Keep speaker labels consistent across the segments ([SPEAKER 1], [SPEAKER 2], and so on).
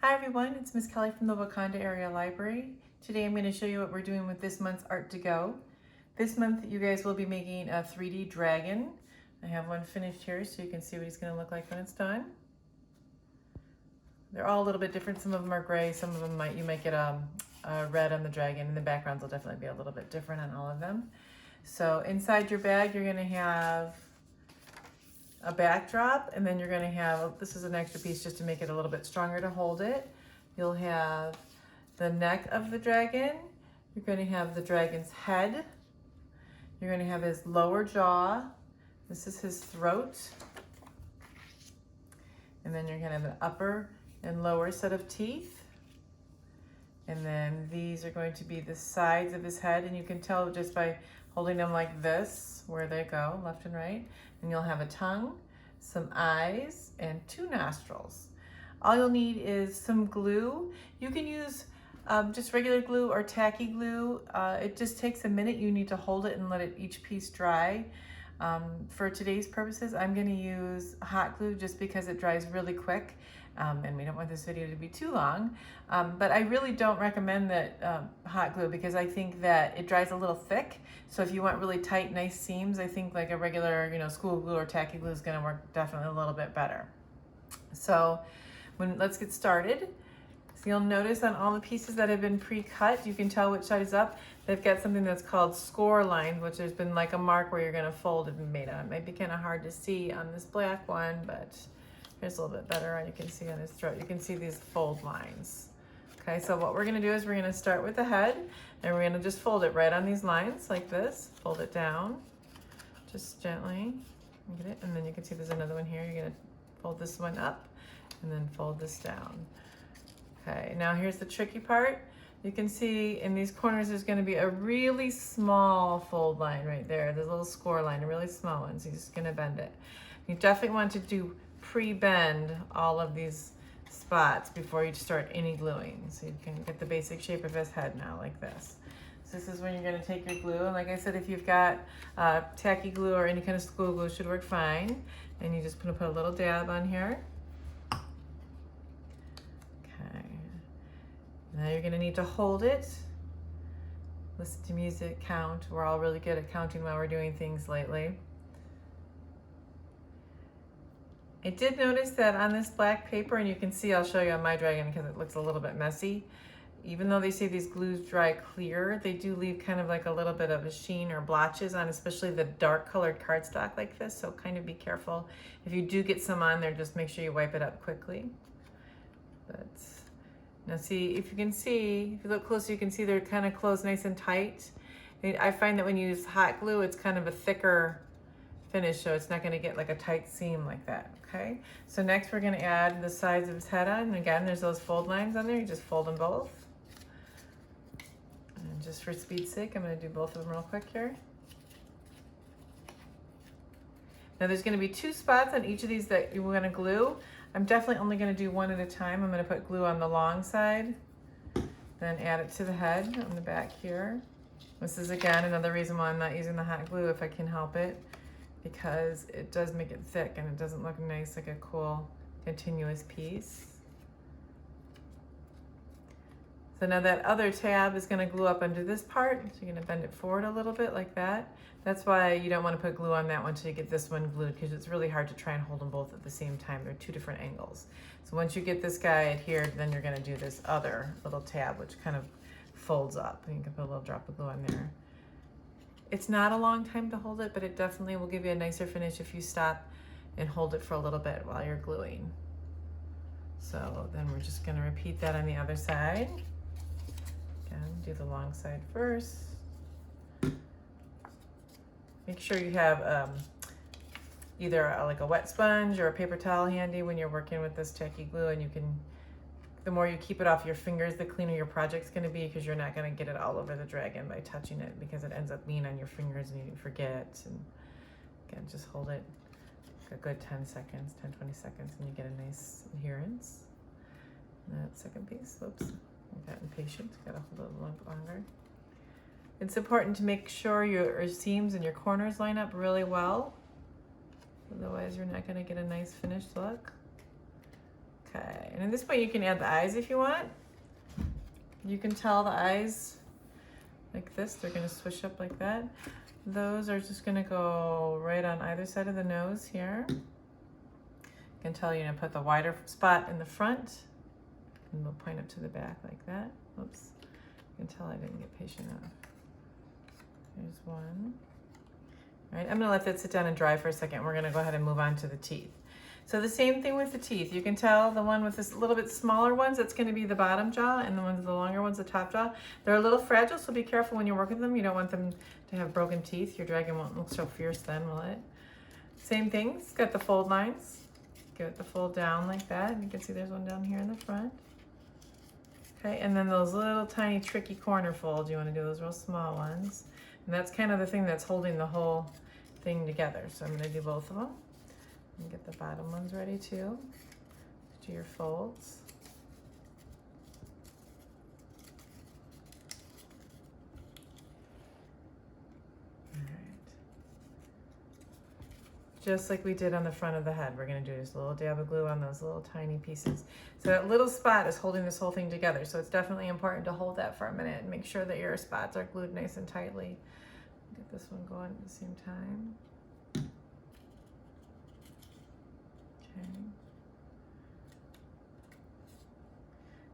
[SPEAKER 1] Hi everyone, it's Miss Kelly from the Wakanda Area Library. Today I'm going to show you what we're doing with this month's Art to Go. This month you guys will be making a 3D dragon. I have one finished here so you can see what he's going to look like when it's done. They're all a little bit different. Some of them are gray, some of them you might get a red on the dragon, and the backgrounds will definitely be a little bit different on all of them. So inside your bag you're going to have a backdrop, and then you're going to have, this is an extra piece just to make it a little bit stronger to hold it. You'll have the neck of the dragon, you're going to have the dragon's head, you're going to have his lower jaw, this is his throat, and then you're going to have an upper and lower set of teeth, and then these are going to be the sides of his head, and you can tell just by holding them like this where they go, left and right. And you'll have a tongue, some eyes, and 2 nostrils. All you'll need is some glue. You can use just regular glue or tacky glue. It just takes a minute. You need to hold it and let each piece dry. For today's purposes, I'm going to use hot glue just because it dries really quick. And we don't want this video to be too long, but I really don't recommend that hot glue because I think that it dries a little thick. So if you want really tight, nice seams, I think like a regular, school glue or tacky glue is going to work definitely a little bit better. So let's get started. So you'll notice on all the pieces that have been pre-cut, you can tell which side is up. They've got something that's called score lines, which has been like a mark where you're going to fold it and made on. It might be kind of hard to see on this black one, but here's a little bit better, and you can see on his throat, you can see these fold lines. Okay, so what we're gonna do is we're gonna start with the head, and we're gonna just fold it right on these lines like this. Fold it down, just gently, get it, and then you can see there's another one here. You're gonna fold this one up, and then fold this down. Okay, now here's the tricky part. You can see in these corners there's gonna be a really small fold line right there. There's a little score line, a really small one, so you're just gonna bend it. You definitely want to do pre-bend all of these spots before you start any gluing, so you can get the basic shape of his head now like this. So this is when you're going to take your glue, and like I said, if you've got tacky glue or any kind of school glue, should work fine. And you just put a little dab on here. Okay, now you're going to need to hold it, listen to music, count. We're all really good at counting while we're doing things lately. I did notice that on this black paper, and you can see, I'll show you on my dragon because it looks a little bit messy. Even though they say these glues dry clear, they do leave kind of like a little bit of a sheen or blotches on, especially the dark colored cardstock like this, so kind of be careful. If you do get some on there, just make sure you wipe it up quickly. But now see, if you look closer, you can see they're kind of closed nice and tight. I find that when you use hot glue, it's kind of a thicker finish, so it's not going to get like a tight seam like that. Okay, so next we're going to add the sides of his head on, and again there's those fold lines on there. You just fold them both, and just for speed's sake I'm going to do both of them real quick here. Now there's going to be 2 spots on each of these that you're going to glue. I'm definitely only going to do one at a time. I'm going to put glue on the long side, then add it to the head on the back here. This is again another reason why I'm not using the hot glue if I can help it, because it does make it thick and it doesn't look nice like a cool continuous piece. So now that other tab is going to glue up under this part, so you're going to bend it forward a little bit like that. That's why you don't want to put glue on that one until you get this one glued, because it's really hard to try and hold them both at the same time. They're 2 different angles. So once you get this guy adhered, then you're going to do this other little tab which kind of folds up, and you can put a little drop of glue on there. It's not a long time to hold it, but it definitely will give you a nicer finish if you stop and hold it for a little bit while you're gluing. So then we're just going to repeat that on the other side. Again, do the long side first. Make sure you have either like a wet sponge or a paper towel handy when you're working with this tacky glue, and the more you keep it off your fingers, the cleaner your project's going to be, because you're not going to get it all over the dragon by touching it, because it ends up being on your fingers and you forget. And again, just hold it a good 10 seconds, 10-20 seconds, and you get a nice adherence. And that second piece, whoops, I got impatient, got to hold it a little longer. It's important to make sure your seams and your corners line up really well. Otherwise, you're not going to get a nice finished look. Okay. and at this point you can add the eyes if you want. You can tell the eyes like this, they're gonna swish up like that. Those are just gonna go right on either side of the nose here. You can tell you're gonna put the wider spot in the front, and we'll point up to the back like that. Oops, you can tell I didn't get patient enough. There's one. All right, I'm gonna let that sit down and dry for a second. We're gonna go ahead and move on to the teeth. So the same thing with the teeth. You can tell the one with this little bit smaller ones, that's gonna be the bottom jaw, and the ones with the longer ones, the top jaw. They're a little fragile, so be careful when you're working with them. You don't want them to have broken teeth. Your dragon won't look so fierce then, will it? Same thing, it's got the fold lines. Give it the fold down like that. And you can see there's one down here in the front. Okay, and then those little tiny tricky corner folds, you wanna do those real small ones. And that's kind of the thing that's holding the whole thing together. So I'm gonna do both of them. And get the bottom ones ready too. Do your folds. All right. Just like we did on the front of the head, we're gonna do just a little dab of glue on those little tiny pieces. So that little spot is holding this whole thing together. So it's definitely important to hold that for a minute and make sure that your spots are glued nice and tightly. Get this one going at the same time. Okay.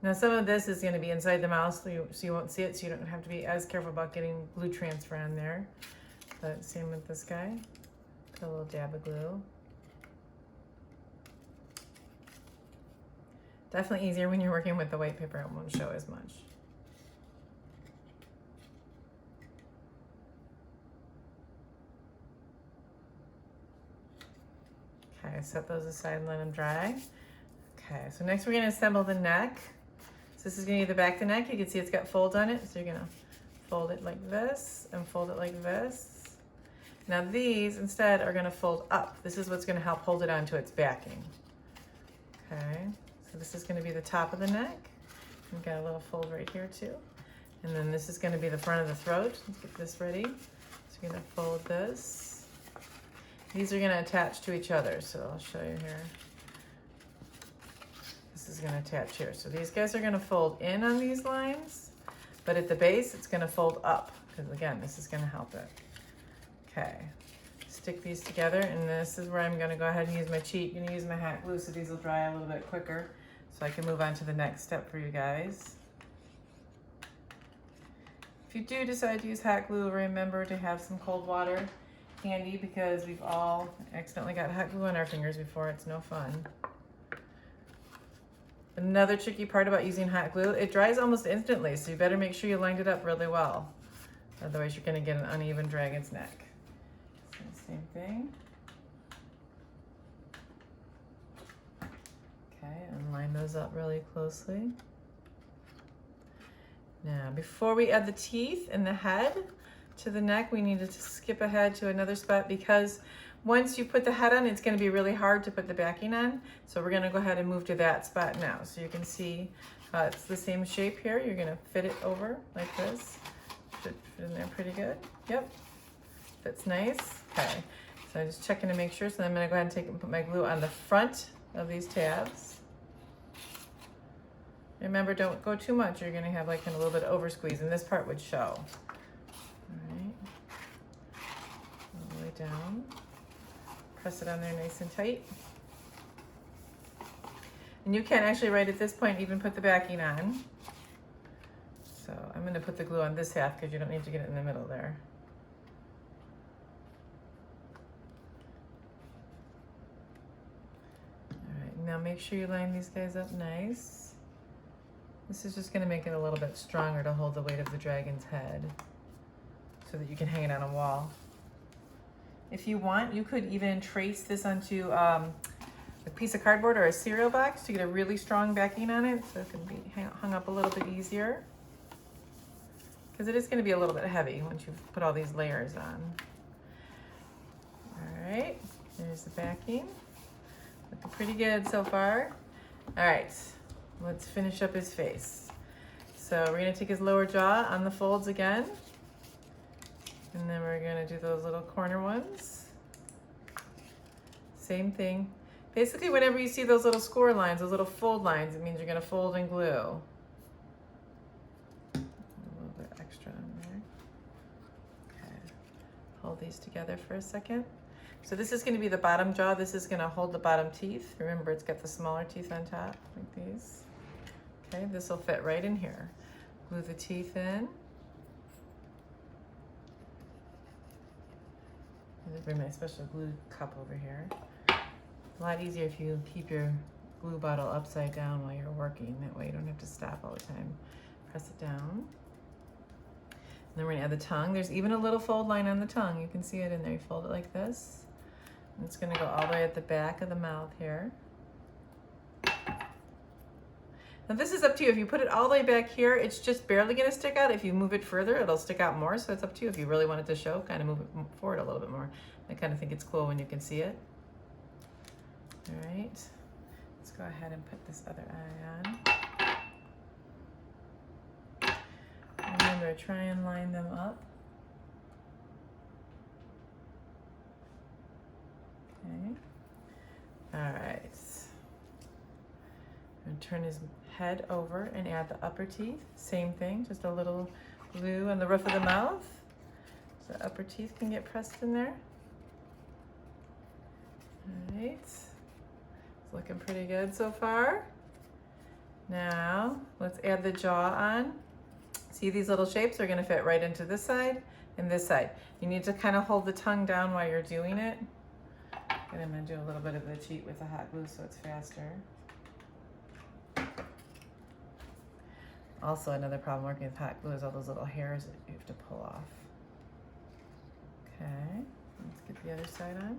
[SPEAKER 1] Now some of this is going to be inside the mouth, so you won't see it, so you don't have to be as careful about getting glue transfer on there. But same with this guy. Put a little dab of glue. Definitely easier when you're working with the white paper, it won't show as much. Okay, set those aside and let them dry. Okay, so next we're gonna assemble the neck. So this is gonna be the back of the neck. You can see it's got folds on it. So you're gonna fold it like this and fold it like this. Now these instead are gonna fold up. This is what's gonna help hold it onto its backing. Okay, so this is gonna be the top of the neck. We've got a little fold right here too. And then this is gonna be the front of the throat. Let's get this ready. So you're gonna fold this. These are gonna attach to each other, so I'll show you here. This is gonna attach here. So these guys are gonna fold in on these lines, but at the base, it's gonna fold up, because again, this is gonna help it. Okay, stick these together, and this is where I'm gonna go ahead and use my cheat. I'm gonna use my hot glue so these will dry a little bit quicker, so I can move on to the next step for you guys. If you do decide to use hot glue, remember to have some cold water handy, because we've all accidentally got hot glue on our fingers before. It's no fun. Another tricky part about using hot glue, it dries almost instantly, so you better make sure you lined it up really well. Otherwise you're gonna get an uneven dragon's neck. So same thing. Okay, and line those up really closely. Now, before we add the teeth and the head to the neck, we needed to skip ahead to another spot, because once you put the head on, it's going to be really hard to put the backing on. So we're going to go ahead and move to that spot now. So you can see it's the same shape here. You're going to fit it over like this. Should fit in there pretty good. Yep, fits nice. Okay, so I'm just checking to make sure. So I'm going to go ahead and take and put my glue on the front of these tabs. Remember, don't go too much. You're going to have like a little bit of over squeeze, and this part would show. All right, all the way down. Press it on there nice and tight. And you can actually, right at this point, even put the backing on. So I'm going to put the glue on this half because you don't need to get it in the middle there. All right, now make sure you line these guys up nice. This is just going to make it a little bit stronger to hold the weight of the dragon's head, so that you can hang it on a wall. If you want, you could even trace this onto a piece of cardboard or a cereal box to get a really strong backing on it, so it can be hung up a little bit easier. Because it is going to be a little bit heavy once you've put all these layers on. All right, there's the backing. Looking pretty good so far. All right, let's finish up his face. So we're going to take his lower jaw on the folds again. And then we're gonna do those little corner ones. Same thing. Basically, whenever you see those little score lines, those little fold lines, it means you're gonna fold and glue. A little bit extra on there. Okay, hold these together for a second. So this is gonna be the bottom jaw. This is gonna hold the bottom teeth. Remember, it's got the smaller teeth on top, like these. Okay, this will fit right in here. Glue the teeth in. I'm gonna bring my special glue cup over here. A lot easier if you keep your glue bottle upside down while you're working. That way you don't have to stop all the time. Press it down. And then we're gonna add the tongue. There's even a little fold line on the tongue. You can see it in there. You fold it like this. And it's gonna go all the way at the back of the mouth here. Now this is up to you. If you put it all the way back here, it's just barely gonna stick out. If you move it further, it'll stick out more. So it's up to you. If you really want it to show, kind of move it forward a little bit more. I kind of think it's cool when you can see it. All right, let's go ahead and put this other eye on. Remember, try and line them up. Okay. All right. And turn his head over and add the upper teeth. Same thing, just a little glue on the roof of the mouth. So the upper teeth can get pressed in there. All right. It's looking pretty good so far. Now, let's add the jaw on. See, these little shapes are gonna fit right into this side and this side. You need to kind of hold the tongue down while you're doing it. And I'm gonna do a little bit of the cheat with the hot glue so it's faster. Also, another problem working with hot glue is all those little hairs that you have to pull off. Okay, let's get the other side on.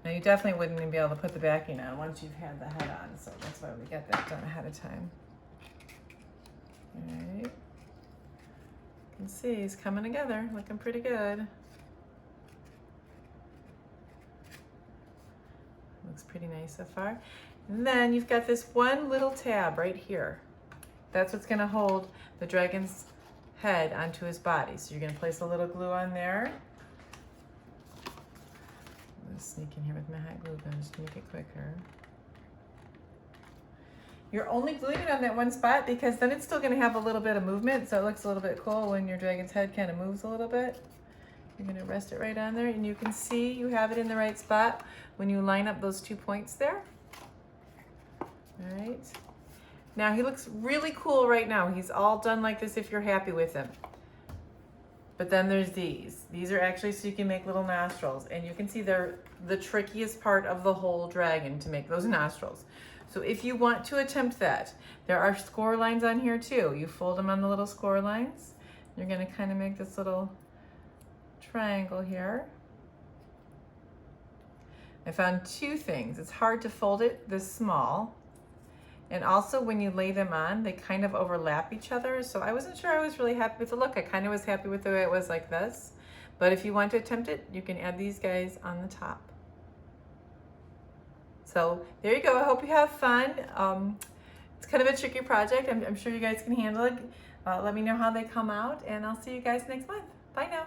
[SPEAKER 1] Now you definitely wouldn't even be able to put the backing on once you've had the head on, so that's why we get that done ahead of time. All right, you can see he's coming together, looking pretty good. Looks pretty nice so far. And then you've got this one little tab right here. That's what's gonna hold the dragon's head onto his body. So you're gonna place a little glue on there. I'm gonna sneak in here with my hot glue gun just to make it quicker. You're only gluing it on that one spot because then it's still gonna have a little bit of movement, so it looks a little bit cool when your dragon's head kind of moves a little bit. You're gonna rest it right on there, and you can see you have it in the right spot when you line up those 2 points there. All right. Now he looks really cool right now. He's all done like this if you're happy with him. But then there's these. These are actually so you can make little nostrils, and you can see they're the trickiest part of the whole dragon to make those nostrils. So if you want to attempt that, there are score lines on here too. You fold them on the little score lines. You're gonna kind of make this little triangle here. I found two things. It's hard to fold it this small. And also when you lay them on, they kind of overlap each other. So I wasn't sure I was really happy with the look. I kind of was happy with the way it was like this. But if you want to attempt it, you can add these guys on the top. So there you go. I hope you have fun. It's kind of a tricky project. I'm sure you guys can handle it. Let me know how they come out, and I'll see you guys next month. Bye now.